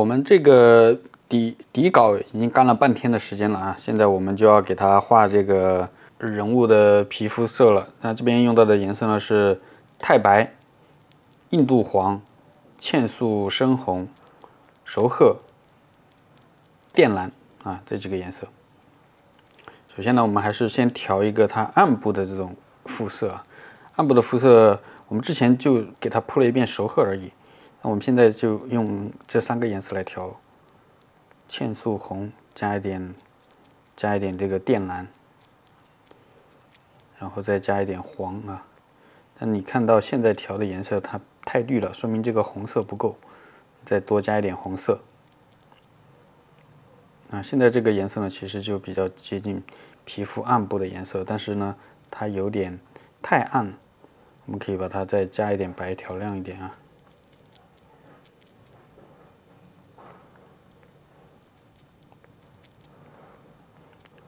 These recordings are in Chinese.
我们这个底稿已经干了半天的时间了啊，现在我们就要给它画这个人物的皮肤色了。那这边用到的颜色呢是太白、印度黄、茜素深红、熟褐、靛蓝啊，这几个颜色。首先呢，我们还是先调一个它暗部的这种肤色啊。暗部的肤色，我们之前就给它铺了一遍熟褐而已。那我们现在就用这3个颜色来调：茜素红，加一点这个靛蓝，然后再加一点黄啊。那你看到现在调的颜色它太绿了，说明这个红色不够，再多加一点红色。啊，现在这个颜色呢，其实就比较接近皮肤暗部的颜色，但是呢，它有点太暗了，我们可以把它再加一点白，调亮一点啊。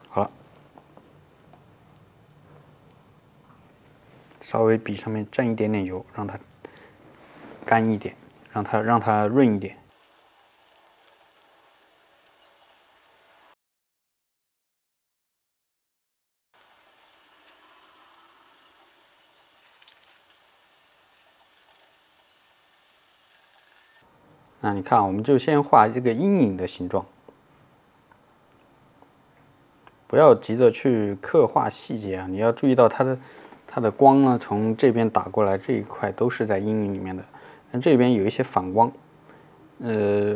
好了，稍微笔上面沾一点点油，让它干一点，让它润一点。那你看，我们就先画这个阴影的形状，不要急着去刻画细节啊！你要注意到它的光呢，从这边打过来这一块都是在阴影里面的，但这边有一些反光。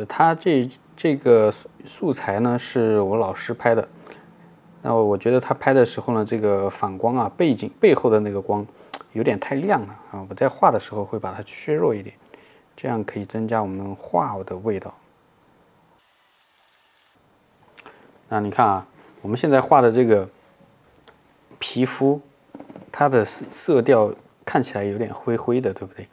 它这个素材呢是我老师拍的，那我觉得他拍的时候呢，这个反光啊，背后的那个光有点太亮了啊！我在画的时候会把它削弱一点。这样可以增加我们画的味道。那你看啊，我们现在画的这个皮肤，它的色调看起来有点灰灰的，对不对？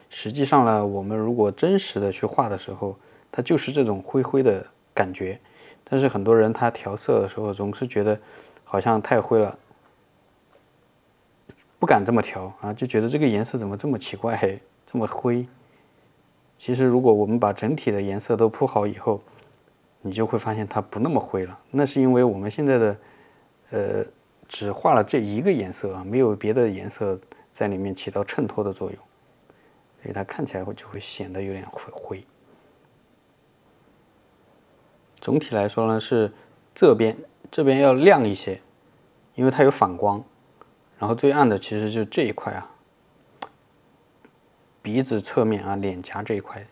实际上呢，我们如果真实的去画的时候，它就是这种灰灰的感觉。但是很多人他调色的时候总是觉得好像太灰了，不敢这么调啊，就觉得这个颜色怎么这么奇怪，这么灰。其实，如果我们把整体的颜色都铺好以后，你就会发现它不那么灰了。那是因为我们现在的只画了这一个颜色啊，没有别的颜色在里面起到衬托的作用，所以它看起来就会显得有点灰。总体来说呢，是这边要亮一些，因为它有反光。然后最暗的其实就这一块啊。鼻子侧面啊，脸颊这一块，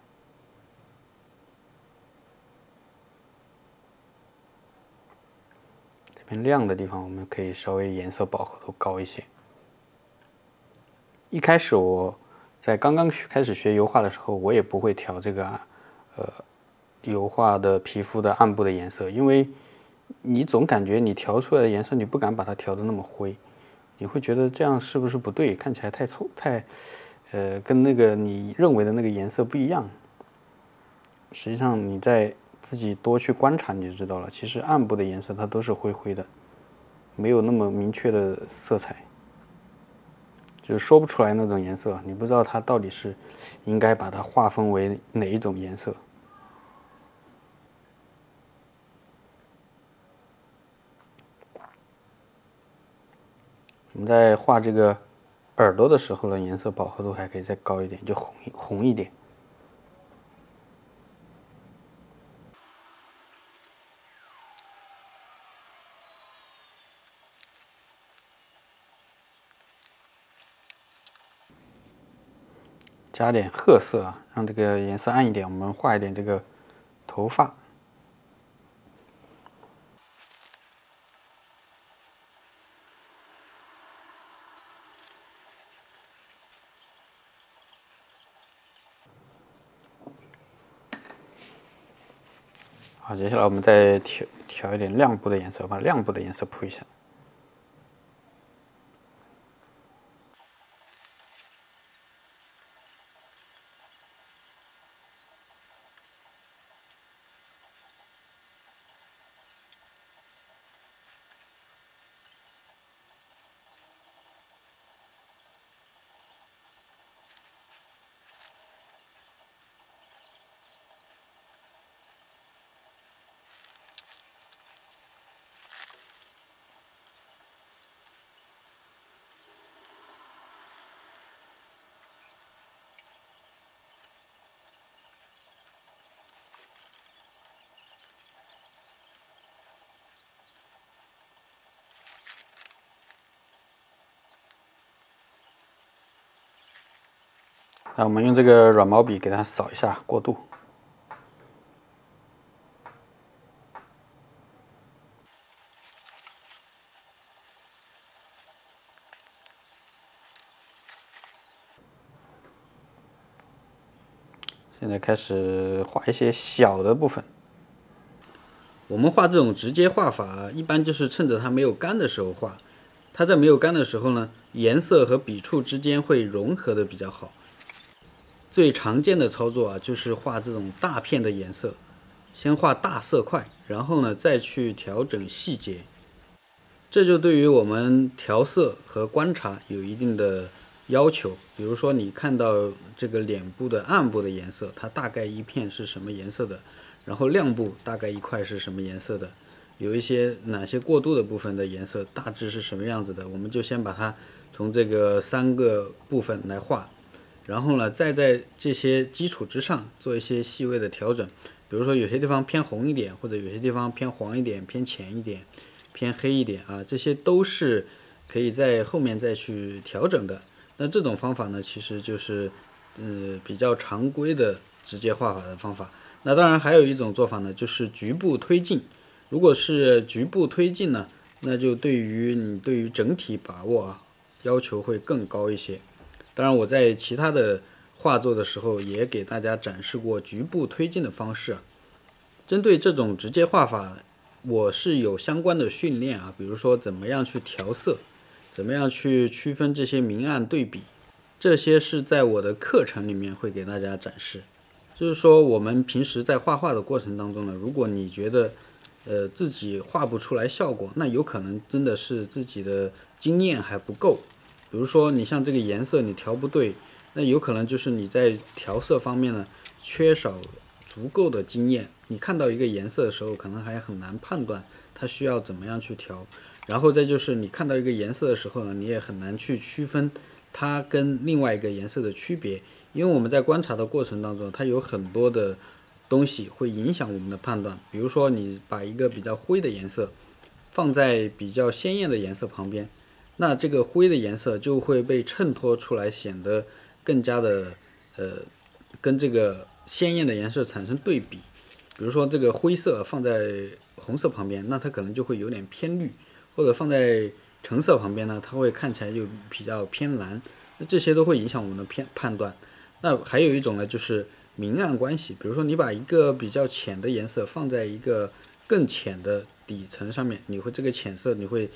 这边亮的地方，我们可以稍微颜色饱和度高一些。一开始我在刚刚开始学油画的时候，我也不会调这个油画的皮肤的暗部的颜色，因为你总感觉你调出来的颜色，你不敢把它调得那么灰，你会觉得这样是不是不对？看起来跟那个你认为的那个颜色不一样。实际上你在自己多去观察，你就知道了。其实暗部的颜色它都是灰灰的，没有那么明确的色彩，就是说不出来那种颜色。你不知道它到底是应该把它划分为哪一种颜色。我们在画这个耳朵的时候呢，颜色饱和度还可以再高一点，就红一点。加点褐色啊，让这个颜色暗一点。我们画一点这个头发。好，接下来我们再调一点亮部的颜色，把亮部的颜色铺一下。那我们用这个软毛笔给它扫一下过渡。现在开始画一些小的部分。我们画这种直接画法，一般就是趁着它没有干的时候画。它在没有干的时候呢，颜色和笔触之间会融合的比较好。最常见的操作啊，就是画这种大片的颜色，先画大色块，然后呢再去调整细节。这就对于我们调色和观察有一定的要求。比如说，你看到这个脸部的暗部的颜色，它大概一片是什么颜色的，然后亮部大概一块是什么颜色的，有一些哪些过渡的部分的颜色大致是什么样子的，我们就先把它从这个3个部分来画，然后呢，再在这些基础之上做一些细微的调整。比如说有些地方偏红一点，或者有些地方偏黄一点、偏浅一点、偏黑一点啊，这些都是可以在后面再去调整的。那这种方法呢，其实就是比较常规的直接画法的方法。那当然还有一种做法呢，就是局部推进。如果是局部推进呢，那就对于整体把握啊，要求会更高一些。当然我在其他的画作的时候也给大家展示过局部推进的方式啊。针对这种直接画法，我是有相关的训练啊，比如说怎么样去调色，怎么样去区分这些明暗对比，这些是在我的课程里面会给大家展示。就是说我们平时在画画的过程当中呢，如果你觉得自己画不出来效果，那有可能真的是自己的经验还不够。比如说你像这个颜色你调不对，那有可能就是你在调色方面呢缺少足够的经验。你看到一个颜色的时候，可能还很难判断它需要怎么样去调。然后再就是你看到一个颜色的时候呢，你也很难去区分它跟另外一个颜色的区别。因为我们在观察的过程当中，它有很多的东西会影响我们的判断。比如说你把一个比较灰的颜色放在比较鲜艳的颜色旁边，那这个灰的颜色就会被衬托出来，显得更加的跟这个鲜艳的颜色产生对比。比如说这个灰色放在红色旁边，那它可能就会有点偏绿，或者放在橙色旁边呢，它会看起来就比较偏蓝。那这些都会影响我们的判断。那还有一种呢，就是明暗关系。比如说你把一个比较浅的颜色放在一个更浅的底层上面，这个浅色你会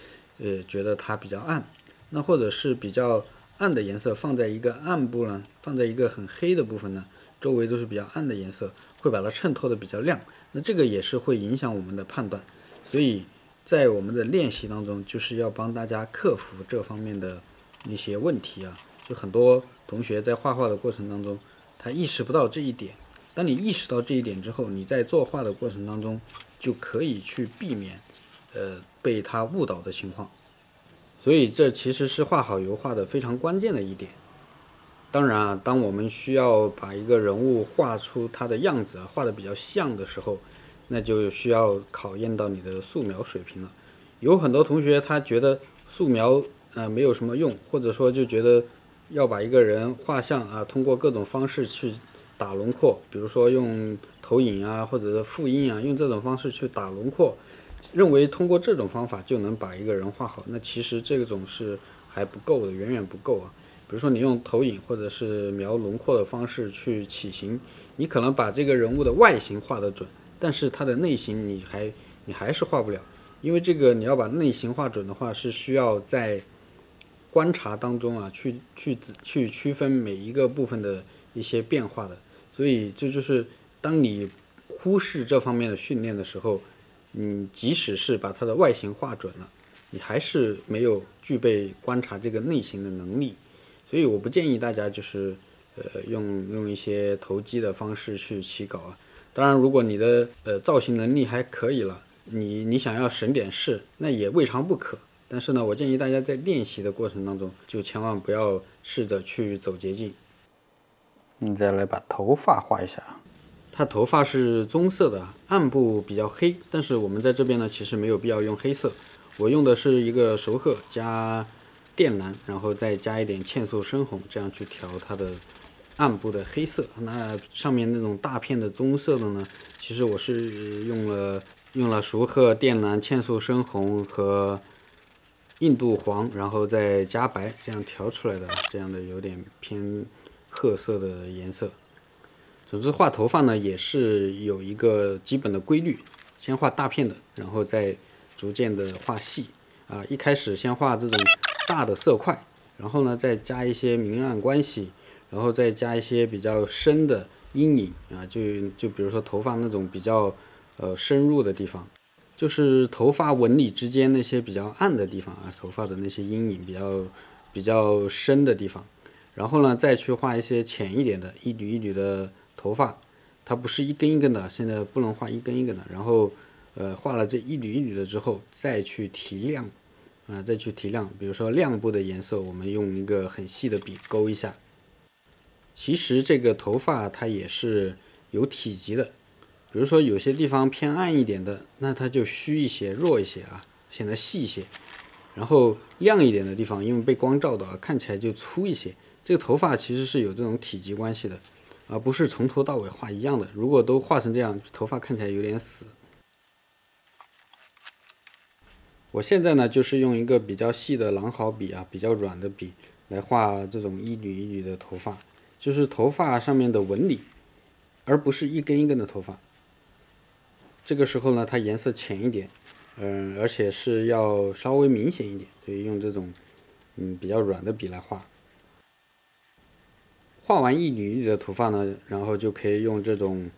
觉得它比较暗。那或者是比较暗的颜色放在一个暗部呢，放在一个很黑的部分呢，周围都是比较暗的颜色，会把它衬托的比较亮。那这个也是会影响我们的判断。所以在我们的练习当中，就是要帮大家克服这方面的一些问题啊。就很多同学在画画的过程当中，他意识不到这一点。当你意识到这一点之后，你在作画的过程当中就可以去避免被他误导的情况。所以这其实是画好油画的非常关键的一点。当然啊，当我们需要把一个人物画出他的样子，画得比较像的时候，那就需要考验到你的素描水平了。有很多同学他觉得素描没有什么用，或者说就觉得要把一个人画像啊，通过各种方式去打轮廓，比如说用投影啊，或者是复印啊，用这种方式去打轮廓，认为通过这种方法就能把一个人画好。那其实这种是还不够的，远远不够啊。比如说你用投影或者是描轮廓的方式去起形，你可能把这个人物的外形画得准，但是他的内形你还是画不了。因为这个你要把内形画准的话，是需要在观察当中啊，去区分每一个部分的一些变化的。所以这就是当你忽视这方面的训练的时候，即使是把它的外形画准了，你还是没有具备观察这个内形的能力。所以我不建议大家就是用一些投机的方式去起稿啊。当然，如果你的造型能力还可以了，你想要省点事，那也未尝不可。但是呢，我建议大家在练习的过程当中，就千万不要试着去走捷径。你再来把头发画一下，它头发是棕色的，暗部比较黑，但是我们在这边呢，其实没有必要用黑色，我用的是一个熟褐加靛蓝，然后再加一点茜素深红，这样去调它的暗部的黑色，那上面那种大片的棕色的呢，其实我是用了熟褐、靛蓝、茜素深红和印度黄，然后再加白，这样调出来的这样的有点偏褐色的颜色。总之画头发呢也是有一个基本的规律，先画大片的，然后再逐渐的画细啊。一开始先画这种大的色块，然后呢再加一些明暗关系，然后再加一些比较深的阴影啊，就比如说头发那种比较深入的地方，就是头发纹理之间那些比较暗的地方啊，头发的那些阴影比较深的地方，然后呢再去画一些浅一点的一缕一缕的头发，它不是一根一根的，现在不能画一根一根的，然后画了这一缕一缕的之后再去提亮啊，再去提亮，比如说亮部的颜色，我们用一个很细的笔勾一下。其实这个头发它也是有体积的，比如说有些地方偏暗一点的，那它就虚一些、弱一些啊，显得细一些。然后亮一点的地方，因为被光照到啊，看起来就粗一些。这个头发其实是有这种体积关系的，而不是从头到尾画一样的。如果都画成这样，头发看起来有点死。我现在呢，就是用一个比较细的狼毫笔啊，比较软的笔来画这种一缕一缕的头发，就是头发上面的纹理，而不是一根一根的头发。这个时候呢，它颜色浅一点，而且是要稍微明显一点，所以用这种比较软的笔来画。画完一缕一缕的头发呢，然后就可以用这种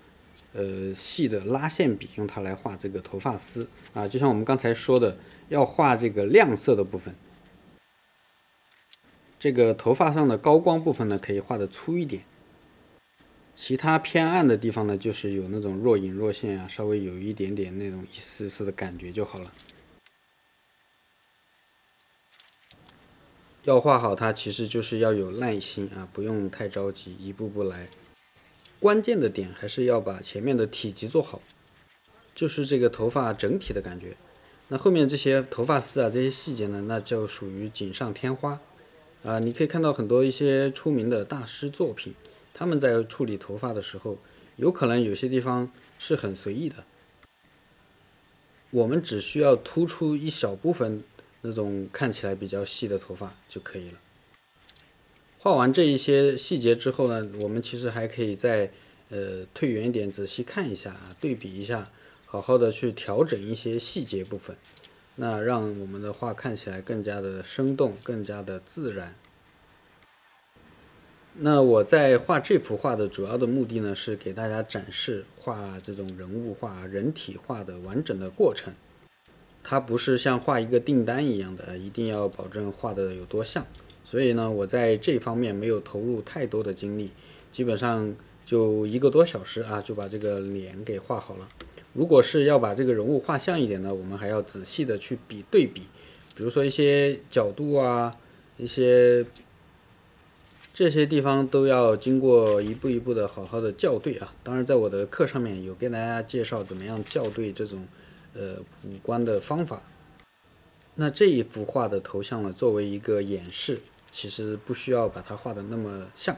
细的拉线笔，用它来画这个头发丝啊。就像我们刚才说的，要画这个亮色的部分，这个头发上的高光部分呢，可以画的粗一点。其他偏暗的地方呢，就是有那种若隐若现啊，稍微有一点点那种一丝丝的感觉就好了。要画好它，其实就是要有耐心啊，不用太着急，一步步来。关键的点还是要把前面的体积做好，就是这个头发整体的感觉。那后面这些头发丝啊，这些细节呢，那就属于锦上添花啊。你可以看到很多一些出名的大师作品，他们在处理头发的时候，有可能有些地方是很随意的，我们只需要突出一小部分那种看起来比较细的头发就可以了。画完这一些细节之后呢，我们其实还可以再退远一点，仔细看一下啊，对比一下，好好的去调整一些细节部分，那让我们的画看起来更加的生动，更加的自然。那我在画这幅画的主要的目的呢，是给大家展示画这种人物画、人体画的完整的过程。它不是像画一个订单一样的，一定要保证画的有多像。所以呢，我在这方面没有投入太多的精力，基本上就1个多小时啊，就把这个脸给画好了。如果是要把这个人物画像一点呢，我们还要仔细的去对比，比如说一些角度啊，这些地方都要经过一步一步的好好的校对啊。当然，在我的课上面有跟大家介绍怎么样校对这种五官的方法。那这一幅画的头像呢，作为一个演示，其实不需要把它画的那么像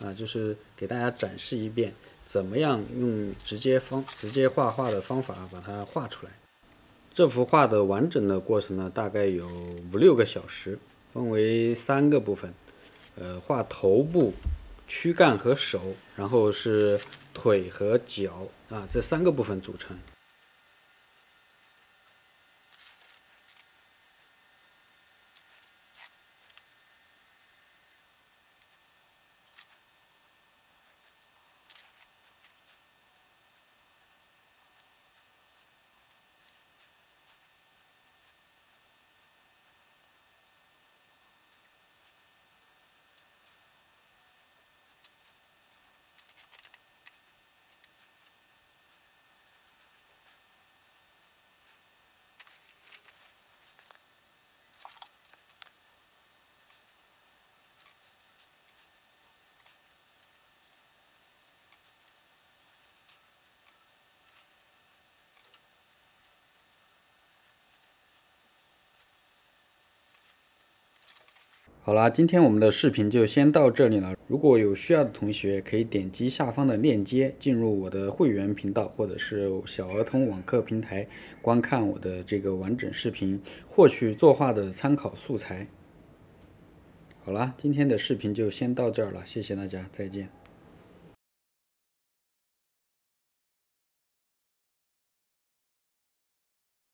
啊，就是给大家展示一遍怎么样用直接画画的方法把它画出来。这幅画的完整的过程呢，大概有5-6个小时，分为3个部分，画头部、躯干和手，然后是腿和脚啊，这3个部分组成。好啦，今天我们的视频就先到这里了。如果有需要的同学，可以点击下方的链接进入我的会员频道，或者是小儿童网课平台，观看我的这个完整视频，获取作画的参考素材。好啦，今天的视频就先到这儿了，谢谢大家，再见。